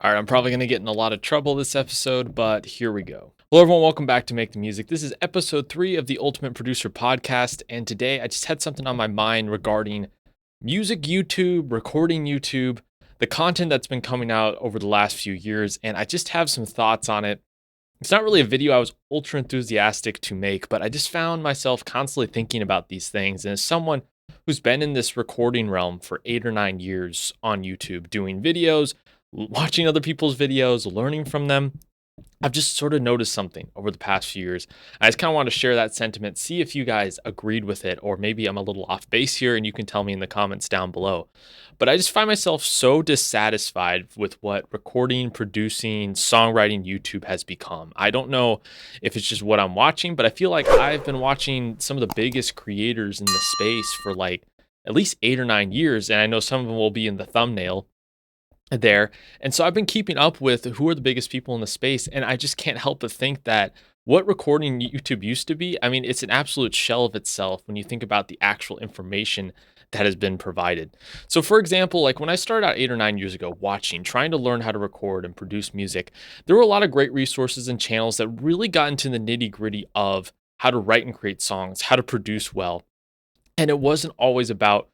All right, I'm probably going to get in a lot of trouble this episode, but here we go. Hello, everyone. Welcome back to Make the Music. This is episode 3 of the Ultimate Producer Podcast. And today I just had something on my mind regarding music YouTube, recording YouTube, the content that's been coming out over the last few years. And I just have some thoughts on it. It's not really a video I was ultra enthusiastic to make, but I just found myself constantly thinking about these things. And as someone who's been in this recording realm for 8 or 9 years on YouTube, doing videos, watching other people's videos, learning from them, I've just sort of noticed something over the past few years. I just kind of want to share that sentiment, see if you guys agreed with it, or maybe I'm a little off base here and you can tell me in the comments down below. But I just find myself so dissatisfied with what recording, producing, songwriting YouTube has become. I don't know if it's just what I'm watching, but I feel like I've been watching some of the biggest creators in the space for like at least 8 or 9 years. And I know some of them will be in the thumbnail there. And so I've been keeping up with who are the biggest people in the space. And I just can't help but think that what recording YouTube used to be, I mean, it's an absolute shell of itself when you think about the actual information that has been provided. So, for example, like when I started out 8 or 9 years ago, trying to learn how to record and produce music, there were a lot of great resources and channels that really got into the nitty gritty of how to write and create songs, how to produce well. And it wasn't always about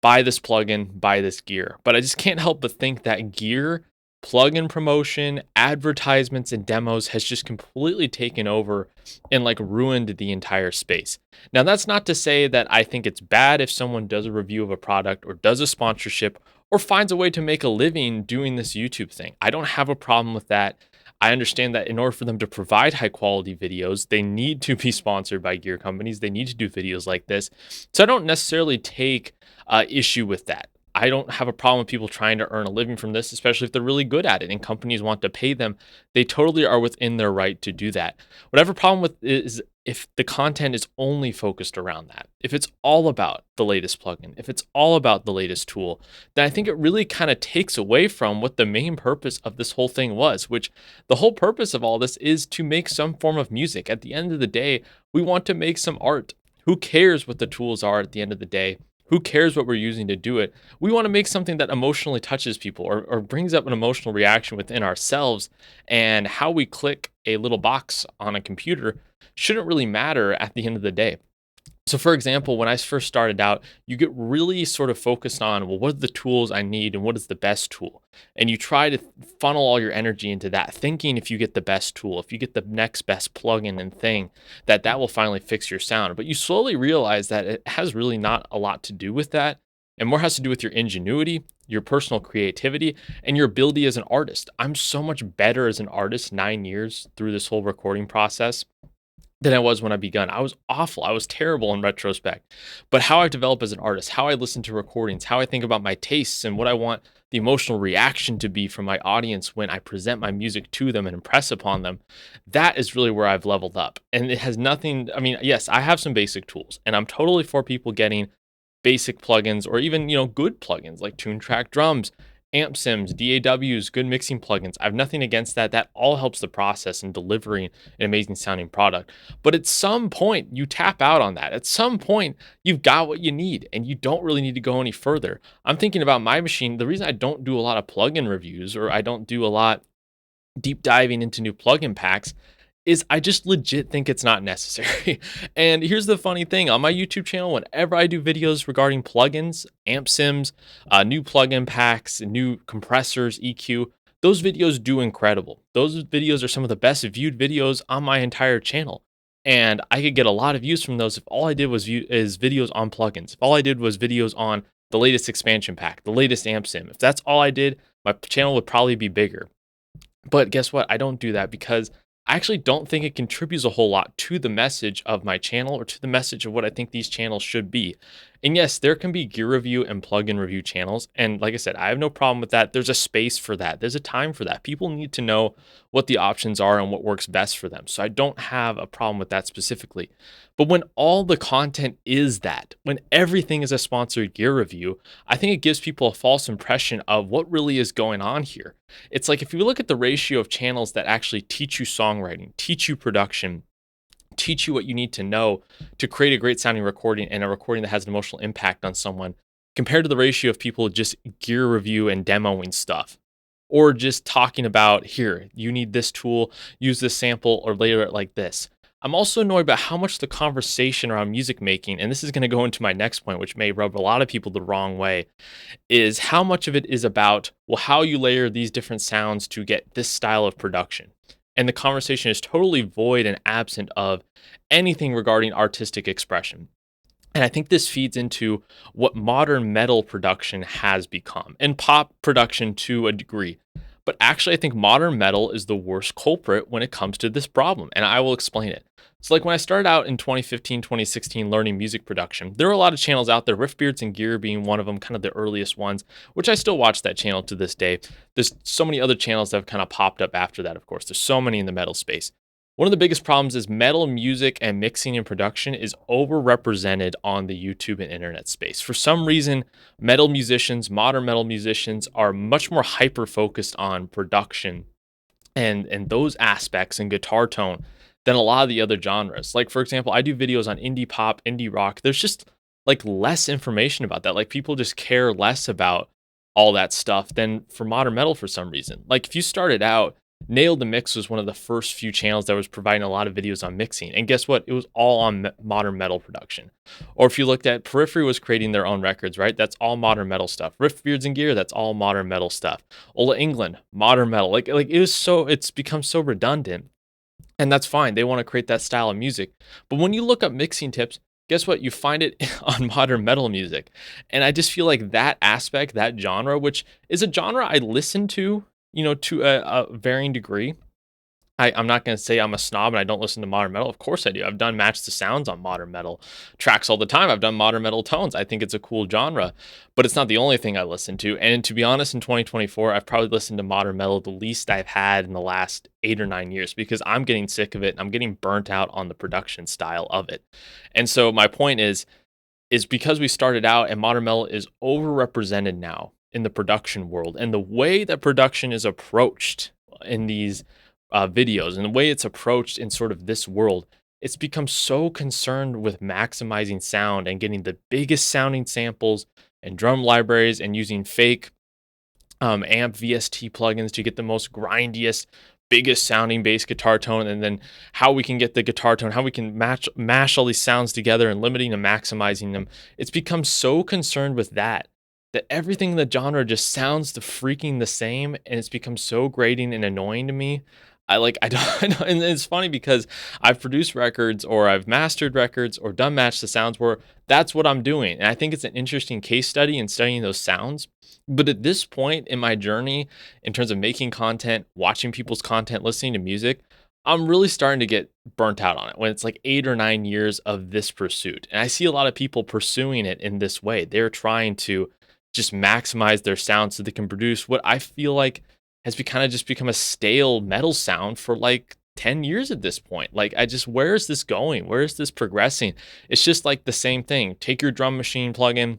buy this plugin, buy this gear. But I just can't help but think that gear, plugin promotion, advertisements, and demos has just completely taken over and like ruined the entire space. Now, that's not to say that I think it's bad if someone does a review of a product or does a sponsorship or finds a way to make a living doing this YouTube thing. I don't have a problem with that. I understand that in order for them to provide high quality videos, they need to be sponsored by gear companies. They need to do videos like this. So I don't necessarily take issue with that. I don't have a problem with people trying to earn a living from this, especially if they're really good at it and companies want to pay them. They totally are within their right to do that. Whatever problem with is if the content is only focused around that, if it's all about the latest plugin, if it's all about the latest tool, then I think it really kind of takes away from what the main purpose of this whole thing was, which the whole purpose of all this is to make some form of music. At the end of the day, we want to make some art. Who cares what the tools are at the end of the day? Who cares what we're using to do it? We want to make something that emotionally touches people or brings up an emotional reaction within ourselves. And how we click a little box on a computer shouldn't really matter at the end of the day. So, for example, when I first started out, you get really sort of focused on, well, what are the tools I need and what is the best tool? And you try to funnel all your energy into that, thinking if you get the best tool, if you get the next best plugin and thing, that will finally fix your sound. But you slowly realize that it has really not a lot to do with that. And more has to do with your ingenuity, your personal creativity, and your ability as an artist. I'm so much better as an artist 9 years through this whole recording process than I was when I begun. I was awful. I was terrible in retrospect. But how I develop as an artist, how I listen to recordings, how I think about my tastes and what I want the emotional reaction to be from my audience when I present my music to them and impress upon them, that is really where I've leveled up. And it has nothing, I mean, yes, I have some basic tools and I'm totally for people getting basic plugins or even, good plugins like Tune Track drums, amp sims, DAWs, good mixing plugins. I have nothing against that. That all helps the process in delivering an amazing sounding product. But at some point, you tap out on that. At some point, you've got what you need and you don't really need to go any further. I'm thinking about my machine. The reason I don't do a lot of plugin reviews or I don't do a lot deep diving into new plugin packs is I just legit think it's not necessary. And here's the funny thing on my YouTube channel, whenever I do videos regarding plugins, amp sims, new plugin packs, new compressors, EQ, those videos do incredible. Those videos are some of the best viewed videos on my entire channel. And I could get a lot of views from those if all I did was is videos on plugins. If all I did was videos on the latest expansion pack, the latest amp sim. If that's all I did, my channel would probably be bigger. But guess what? I don't do that because I actually don't think it contributes a whole lot to the message of my channel or to the message of what I think these channels should be. And yes, there can be gear review and plugin review channels. And like I said, I have no problem with that. There's a space for that. There's a time for that. People need to know what the options are and what works best for them. So I don't have a problem with that specifically. But when all the content is that, when everything is a sponsored gear review, I think it gives people a false impression of what really is going on here. It's like if you look at the ratio of channels that actually teach you songwriting, teach you production, teach you what you need to know to create a great sounding recording and a recording that has an emotional impact on someone compared to the ratio of people just gear review and demoing stuff. or just talking about, here, you need this tool, use this sample, or layer it like this. I'm also annoyed about how much the conversation around music making, and this is going to go into my next point, which may rub a lot of people the wrong way, is how much of it is about, well, how you layer these different sounds to get this style of production. And the conversation is totally void and absent of anything regarding artistic expression. And I think this feeds into what modern metal production has become, and pop production to a degree. But actually, I think modern metal is the worst culprit when it comes to this problem, and I will explain it. So, like when I started out in 2015, 2016 learning music production, there were a lot of channels out there, Riffbeards and Gear being one of them, kind of the earliest ones, which I still watch that channel to this day. There's so many other channels that have kind of popped up after that, of course. There's so many in the metal space. One of the biggest problems is metal music and mixing and production is overrepresented on the YouTube and internet space. For some reason, metal musicians, modern metal musicians, are much more hyper focused on production and those aspects and guitar tone than a lot of the other genres. Like, for example, I do videos on indie pop, indie rock. There's just like less information about that. Like, people just care less about all that stuff than for modern metal for some reason. Like, if you started out, Nailed the Mix was one of the first few channels that was providing a lot of videos on mixing. And guess what? It was all on modern metal production. Or if you looked at Periphery was creating their own records, right? That's all modern metal stuff. Riff Beards and Gear, that's all modern metal stuff. Ola England, modern metal. Like it's become so redundant. And that's fine. They want to create that style of music. But when you look up mixing tips, guess what? You find it on modern metal music. And I just feel like that aspect, that genre, which is a genre I listen to, to a varying degree. I'm not going to say I'm a snob and I don't listen to modern metal. Of course I do. I've done Match the Sounds on modern metal tracks all the time. I've done modern metal tones. I think it's a cool genre, but it's not the only thing I listen to. And to be honest, in 2024, I've probably listened to modern metal the least I've had in the last 8 or 9 years because I'm getting sick of it. And I'm getting burnt out on the production style of it. And so my point is because we started out and modern metal is overrepresented now in the production world, and the way that production is approached in these videos and the way it's approached in sort of this world, it's become so concerned with maximizing sound and getting the biggest sounding samples and drum libraries and using fake amp VST plugins to get the most grindiest, biggest sounding bass guitar tone, and then how we can get the guitar tone, how we can mash all these sounds together and limiting and maximizing them. It's become so concerned with that everything in the genre just sounds the same, and it's become so grating and annoying to me. I don't, and it's funny because I've produced records or I've mastered records or done Match the Sounds where that's what I'm doing. And I think it's an interesting case study in studying those sounds. But at this point in my journey, in terms of making content, watching people's content, listening to music, I'm really starting to get burnt out on it when it's like 8 or 9 years of this pursuit. And I see a lot of people pursuing it in this way. They're trying to just maximize their sound so they can produce what I feel like has just become a stale metal sound for like 10 years at this point. Like, where is this going? Where is this progressing? It's just like the same thing. Take your drum machine plugin,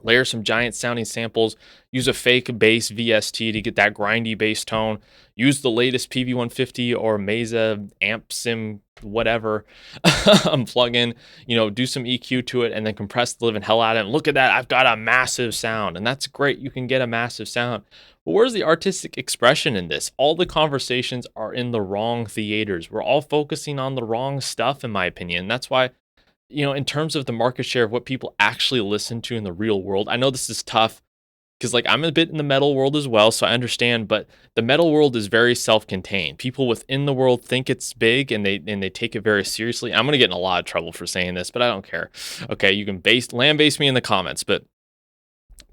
layer some giant sounding samples, use a fake bass VST to get that grindy bass tone, use the latest PV150 or Mesa amp sim, whatever, plugin, do some EQ to it and then compress the living hell out of it. And look at that, I've got a massive sound. And that's great. You can get a massive sound. But where's the artistic expression in this? All the conversations are in the wrong theaters. We're all focusing on the wrong stuff, in my opinion. That's why, in terms of the market share of what people actually listen to in the real world, I know this is tough because like I'm a bit in the metal world as well, so I understand, but the metal world is very self-contained. People within the world think it's big and they take it very seriously. I'm going to get in a lot of trouble for saying this, but I don't care. Okay, you can land base me in the comments, but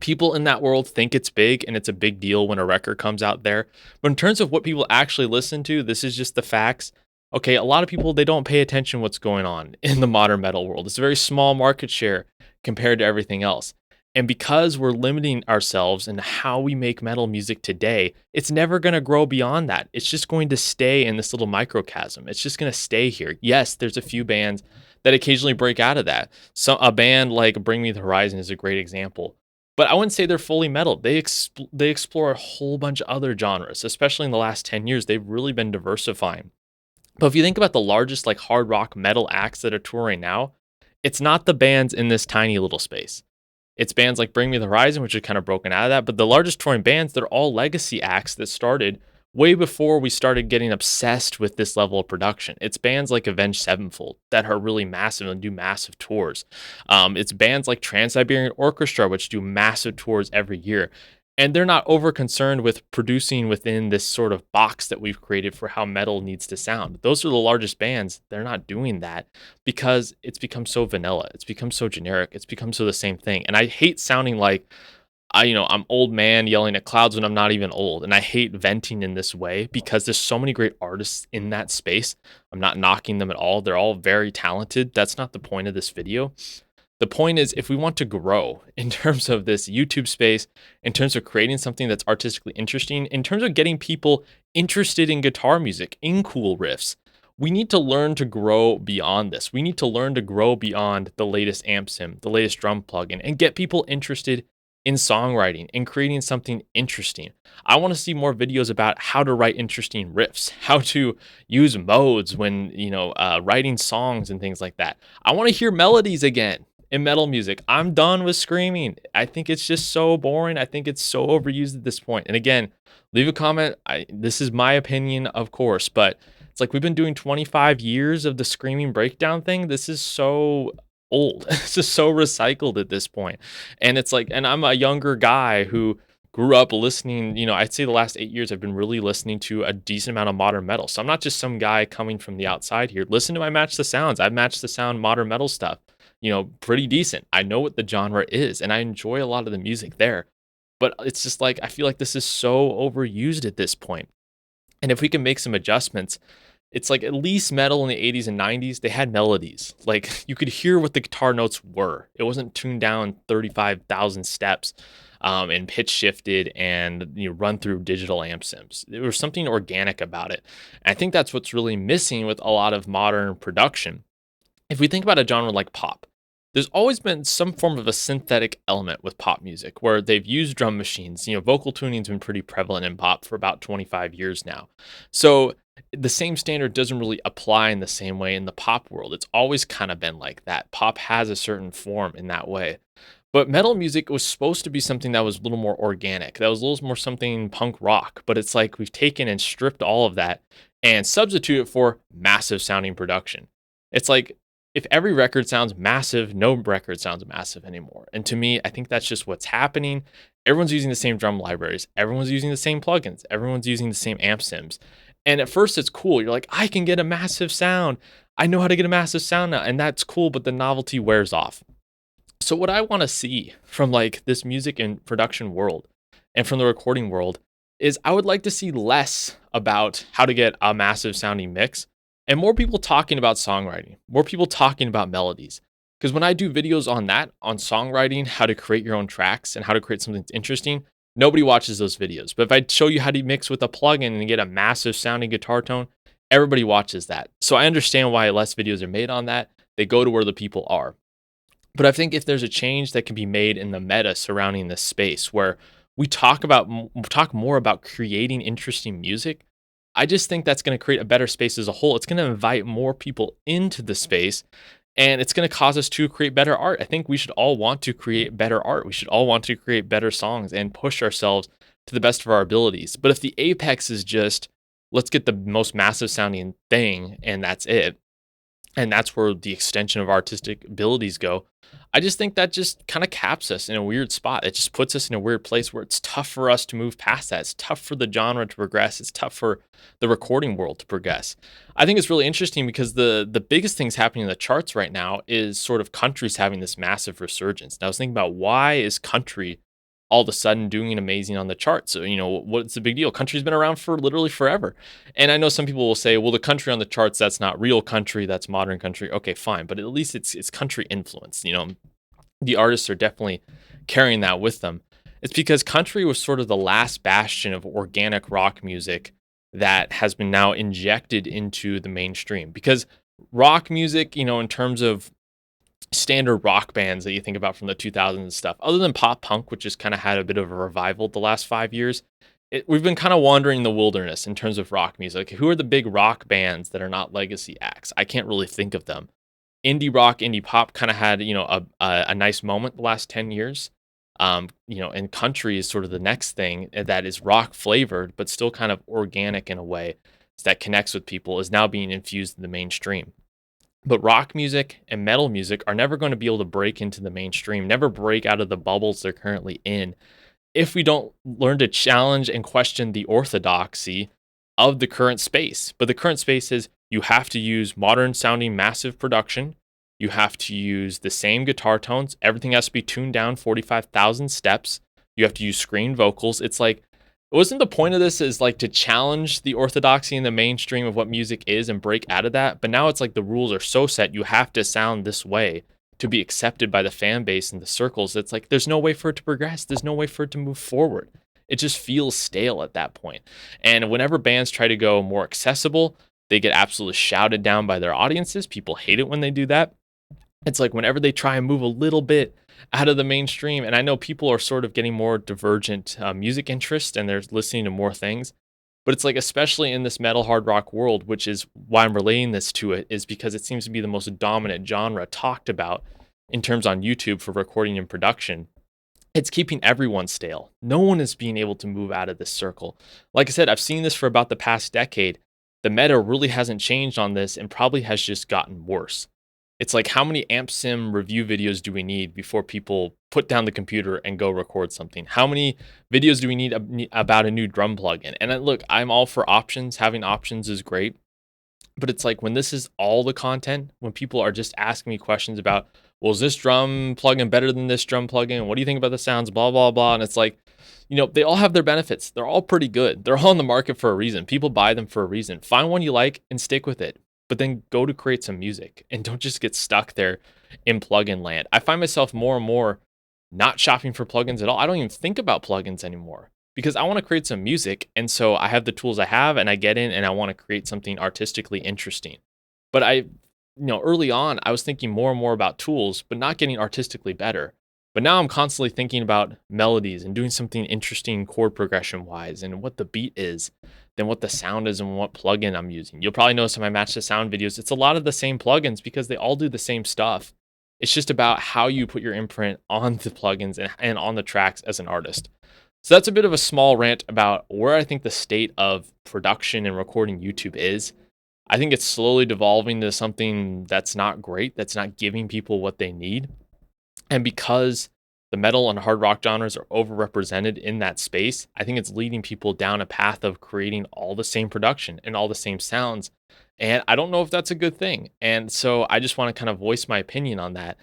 people in that world think it's big and it's a big deal when a record comes out there. But in terms of what people actually listen to, this is just the facts. Okay, a lot of people, they don't pay attention to what's going on in the modern metal world. It's a very small market share compared to everything else. And because we're limiting ourselves in how we make metal music today, it's never going to grow beyond that. It's just going to stay in this little microcosm. It's just going to stay here. Yes, there's a few bands that occasionally break out of that. So a band like Bring Me the Horizon is a great example. But I wouldn't say they're fully metal. They explore a whole bunch of other genres, especially in the last 10 years. They've really been diversifying. But if you think about the largest like hard rock metal acts that are touring now, it's not the bands in this tiny little space. It's bands like Bring Me the Horizon, which are kind of broken out of that. But the largest touring bands, they're all legacy acts that started way before we started getting obsessed with this level of production. It's bands like Avenged Sevenfold that are really massive and do massive tours. It's bands like Trans Siberian Orchestra, which do massive tours every year. And they're not over concerned with producing within this sort of box that we've created for how metal needs to sound. Those are the largest bands. They're not doing that because it's become so vanilla. It's become so generic. It's become so the same thing. And I hate sounding like I'm old man yelling at clouds when I'm not even old. And I hate venting in this way because there's so many great artists in that space. I'm not knocking them at all. They're all very talented. That's not the point of this video. The point is, if we want to grow in terms of this YouTube space, in terms of creating something that's artistically interesting, in terms of getting people interested in guitar music, in cool riffs, we need to learn to grow beyond this. We need to learn to grow beyond the latest amp sim, the latest drum plugin, and get people interested in songwriting and creating something interesting. I want to see more videos about how to write interesting riffs, how to use modes when, writing songs and things like that. I want to hear melodies again in metal music. I'm done with screaming. I think it's just so boring. I think it's so overused at this point. And again, leave a comment. This is my opinion, of course, but it's like we've been doing 25 years of the screaming breakdown thing. This is so old. It's just so recycled at this point. And it's like, and I'm a younger guy who grew up listening, I'd say the last 8 years I've been really listening to a decent amount of modern metal. So I'm not just some guy coming from the outside here. Listen to my Match the Sounds. I've matched the sound modern metal stuff, pretty decent. I know what the genre is and I enjoy a lot of the music there. But it's just like, I feel like this is so overused at this point. And if we can make some adjustments, it's like at least metal in the 80s and 90s, they had melodies. Like you could hear what the guitar notes were. It wasn't tuned down 35,000 steps and pitch shifted and run through digital amp sims. There was something organic about it. And I think that's what's really missing with a lot of modern production. If we think about a genre like pop, there's always been some form of a synthetic element with pop music where they've used drum machines. Vocal tuning's been pretty prevalent in pop for about 25 years now. So the same standard doesn't really apply in the same way in the pop world. It's always kind of been like that. Pop has a certain form in that way. But metal music was supposed to be something that was a little more organic. That was a little more something punk rock. But it's like we've taken and stripped all of that and substitute it for massive sounding production. It's like if every record sounds massive, no record sounds massive anymore. And to me, I think that's just what's happening. Everyone's using the same drum libraries. Everyone's using the same plugins. Everyone's using the same amp sims. And at first it's cool. You're like, I can get a massive sound. I know how to get a massive sound now. And that's cool, but the novelty wears off. So what I want to see from like this music and production world and from the recording world is I would like to see less about how to get a massive sounding mix and more people talking about songwriting, more people talking about melodies. Because when I do videos on that, on songwriting, how to create your own tracks and how to create something that's interesting, nobody watches those videos. But if I show you how to mix with a plugin and get a massive sounding guitar tone, everybody watches that. So I understand why less videos are made on that. They go to where the people are. But I think if there's a change that can be made in the meta surrounding this space where we talk more about creating interesting music, I just think that's going to create a better space as a whole. It's going to invite more people into the space and it's going to cause us to create better art. I think we should all want to create better art. We should all want to create better songs and push ourselves to the best of our abilities. But if the apex is just, let's get the most massive sounding thing and that's it, and that's where the extension of artistic abilities go, I just think that just kind of caps us in a weird spot. It just puts us in a weird place where it's tough for us to move past that. It's tough for the genre to progress. It's tough for the recording world to progress. I think it's really interesting because the biggest things happening in the charts right now is sort of country's having this massive resurgence. And I was thinking about why is country all of a sudden doing amazing on the charts? So, what's the big deal? Country's been around for literally forever. And I know some people will say, well, the country on the charts, that's not real country, that's modern country. Okay, fine. But at least it's country influence. The artists are definitely carrying that with them. It's because country was sort of the last bastion of organic rock music that has been now injected into the mainstream. Because rock music, in terms of standard rock bands that you think about from the 2000s and stuff, other than pop punk, which has kind of had a bit of a revival the last 5 years, we've been kind of wandering in the wilderness in terms of rock music. Who are the big rock bands that are not legacy acts? I can't really think of them. indie rock, indie pop kind of had, a nice moment the last 10 years. And country is sort of the next thing that is rock flavored, but still kind of organic in a way that connects with people, is now being infused in the mainstream. But rock music and metal music are never going to be able to break into the mainstream, never break out of the bubbles they're currently in, if we don't learn to challenge and question the orthodoxy of the current space. But the current space is you have to use modern sounding massive production. You have to use the same guitar tones. Everything has to be tuned down 45,000 steps. You have to use screen vocals. It's like, wasn't the point of this is like to challenge the orthodoxy in the mainstream of what music is and break out of that? But now it's like the rules are so set, you have to sound this way to be accepted by the fan base and the circles. It's like there's no way for it to progress. There's no way for it to move forward. It just feels stale at that point. And whenever bands try to go more accessible, they get absolutely shouted down by their audiences. People hate it when they do that. It's like whenever they try and move a little bit out of the mainstream, and I know people are sort of getting more divergent music interest and they're listening to more things, but it's like, especially in this metal hard rock world, which is why I'm relating this to it, is because it seems to be the most dominant genre talked about in terms on YouTube for recording and production. It's keeping everyone stale. No one is being able to move out of this circle. Like I said, I've seen this for about the past decade. The meta really hasn't changed on this and probably has just gotten worse. It's like, how many amp sim review videos do we need before people put down the computer and go record something? How many videos do we need about a new drum plugin? And look, I'm all for options. Having options is great. But it's like, when this is all the content, when people are just asking me questions about, well, is this drum plugin better than this drum plugin? What do you think about the sounds? Blah, blah, blah. And it's like, they all have their benefits. They're all pretty good. They're all on the market for a reason. People buy them for a reason. Find one you like and stick with it. But then go to create some music and don't just get stuck there in plugin land. I find myself more and more not shopping for plugins at all. I don't even think about plugins anymore because I want to create some music. And so I have the tools I have and I get in and I want to create something artistically interesting. But early on, I was thinking more and more about tools, but not getting artistically better. But now I'm constantly thinking about melodies and doing something interesting chord progression wise and what the beat is than what the sound is and what plugin I'm using. You'll probably notice in my match the sound videos, it's a lot of the same plugins because they all do the same stuff. It's just about how you put your imprint on the plugins and on the tracks as an artist. So that's a bit of a small rant about where I think the state of production and recording YouTube is. I think it's slowly devolving to something that's not great, that's not giving people what they need. And because the metal and hard rock genres are overrepresented in that space, I think it's leading people down a path of creating all the same production and all the same sounds. And I don't know if that's a good thing. And so I just want to kind of voice my opinion on that.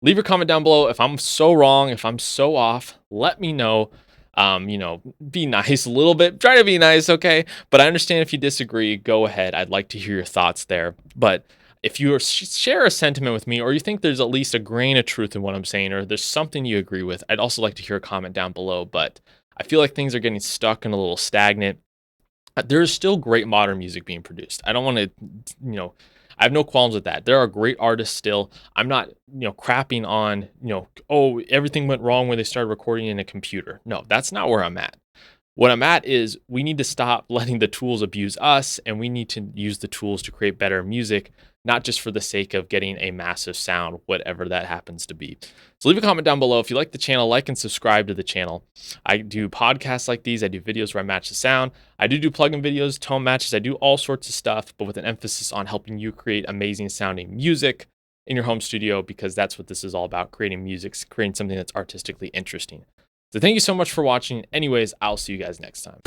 Leave your comment down below. If I'm so wrong, if I'm so off, let me know. Be nice a little bit. Try to be nice, okay? But I understand if you disagree, go ahead. I'd like to hear your thoughts there. But if you share a sentiment with me, or you think there's at least a grain of truth in what I'm saying, or there's something you agree with, I'd also like to hear a comment down below. But I feel like things are getting stuck and a little stagnant. There's still great modern music being produced. I don't want to, I have no qualms with that. There are great artists still. I'm not, crapping on, oh, everything went wrong when they started recording in a computer. No, that's not where I'm at. What I'm at is we need to stop letting the tools abuse us, and we need to use the tools to create better music, not just for the sake of getting a massive sound, whatever that happens to be. So leave a comment down below. If you like the channel, like and subscribe to the channel. I do podcasts like these. I do videos where I match the sound. I do plugin videos, tone matches. I do all sorts of stuff, but with an emphasis on helping you create amazing sounding music in your home studio, because that's what this is all about, creating music, creating something that's artistically interesting. So thank you so much for watching. Anyways, I'll see you guys next time.